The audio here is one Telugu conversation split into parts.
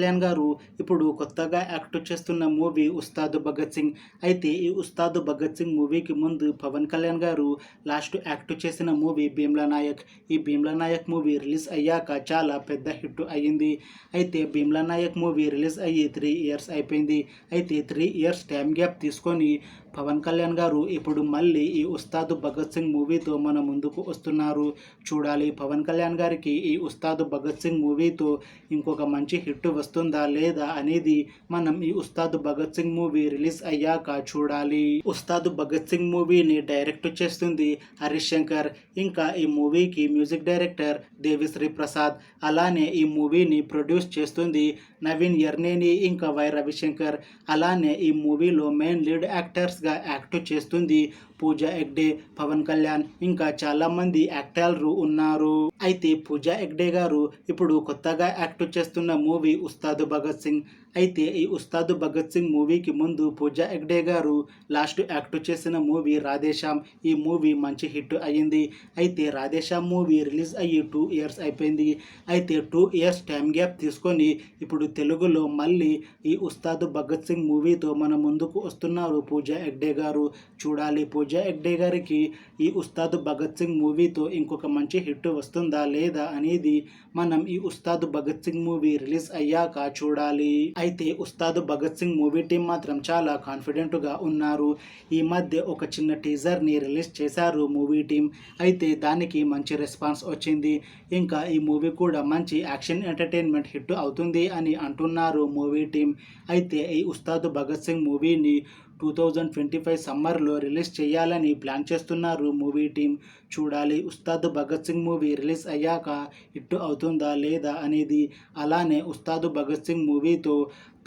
కళ్యాణ్ గారు ఇప్పుడు కొత్తగా యాక్ట్ చేస్తున్న మూవీ ఉస్తాద్ భగత్ సింగ్. అయితే ఈ ఉస్తాద్ భగత్ సింగ్ మూవీకి ముందు పవన్ కళ్యాణ్ గారు లాస్ట్ యాక్ట్ చేసిన మూవీ భీమ్లా నాయక్. ఈ భీమ్లా నాయక్ మూవీ రిలీజ్ అయ్యాక చాలా పెద్ద హిట్ అయ్యింది. అయితే భీమ్లా నాయక్ మూవీ రిలీజ్ అయ్యి 3 ఇయర్స్ అయిపోయింది. అయితే 3 ఇయర్స్ టైం గ్యాప్ తీసుకొని పవన్ కళ్యాణ్ గారు ఇప్పుడు మళ్ళీ ఈ ఉస్తాద్ భగత్ సింగ్ మూవీతో మన ముందుకు వస్తున్నారు. చూడాలి పవన్ కళ్యాణ్ గారికి ఈ ఉస్తాద్ భగత్ సింగ్ మూవీతో ఇంకొక మంచి హిట్ వస్తుందా లేదా అనేది మనం ఈ ఉస్తాద్ భగత్ సింగ్ మూవీ రిలీజ్ అయ్యాక చూడాలి. ఉస్తాద్ భగత్ సింగ్ మూవీని డైరెక్ట్ చేస్తుంది హరీష్ శంకర్. ఇంకా ఈ మూవీకి మ్యూజిక్ డైరెక్టర్ దేవిశ్రీ ప్రసాద్. అలానే ఈ మూవీని ప్రొడ్యూస్ చేస్తుంది నవీన్ యర్నేని ఇంకా వై రవిశంకర్. అలానే ఈ మూవీలో మెయిన్ లీడ్ యాక్టర్స్గా యాక్ట్ చేస్తుంది పూజా హెగ్డే, పవన్ కళ్యాణ్ ఇంకా చాలా మంది యాక్టర్లు ఉన్నారు. అయితే పూజా హెగ్డే గారు ఇప్పుడు కొత్తగా యాక్ట్ చేస్తున్న మూవీ ఉస్తాద్ భగత్ సింగ్. అయితే ఈ ఉస్తాద్ భగత్ సింగ్ మూవీకి ముందు పూజా హెగ్డే గారు లాస్ట్ యాక్ట్ చేసిన మూవీ రాధేశ్యామ్. ఈ మూవీ మంచి హిట్ అయ్యింది. అయితే రాధేశ్యామ్ మూవీ రిలీజ్ అయ్యి 2 ఇయర్స్ అయిపోయింది. అయితే 2 ఇయర్స్ టైం గ్యాప్ తీసుకొని ఇప్పుడు తెలుగులో మళ్ళీ ఈ ఉస్తాద్ భగత్ సింగ్ మూవీతో మన ముందుకు వస్తున్నారు పూజా హెగ్డే గారు. చూడాలి పూజా హెగ్డే గారికి ఈ ఉస్తాద్ భగత్ సింగ్ మూవీతో ఇంకొక మంచి హిట్ వస్తుందా లేదా అనేది మనం ఈ ఉస్తాద్ భగత్ సింగ్ మూవీ రిలీజ్ అయ్యాక చూడాలి. అయితే ఉస్తాద్ భగత్ సింగ్ మూవీ టీం మాత్రం చాలా కాన్ఫిడెంట్గా ఉన్నారు. ఈ మధ్య ఒక చిన్న టీజర్ని రిలీజ్ చేశారు మూవీ టీం. అయితే దానికి మంచి రెస్పాన్స్ వచ్చింది. ఇంకా ఈ మూవీ కూడా మంచి యాక్షన్ ఎంటర్టైన్మెంట్ హిట్ అవుతుంది అని అంటున్నారు మూవీ టీం. అయితే ఈ ఉస్తాద్ భగత్ సింగ్ మూవీని 2025 సమ్మర్లో రిలీజ్ చేయాలని ప్లాన్ చేస్తున్నారు మూవీ టీం. చూడాలి ఉస్తాద్ భగత్ సింగ్ మూవీ రిలీజ్ అయ్యాక హిట్ అవుతుందా లేదా అనేది. అలానే ఉస్తాద్ భగత్ సింగ్ మూవీతో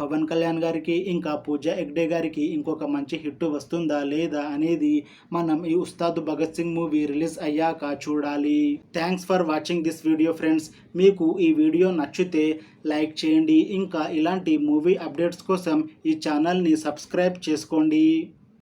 పవన్ కళ్యాణ్ గారికి ఇంకా పూజా హెగ్డే గారికి ఇంకొక మంచి హిట్ వస్తుందా లేదా అనేది మనం ఈ ఉస్తాద్ భగత్ సింగ్ మూవీ రిలీజ్ అయ్యాక చూడాలి. Thanks for watching this video friends. మీకు ఈ వీడియో నచ్చితే లైక్ చేయండి. ఇంకా ఇలాంటి మూవీ అప్డేట్స్ కోసం ఈ ఛానల్ని సబ్స్క్రైబ్ చేసుకోండి.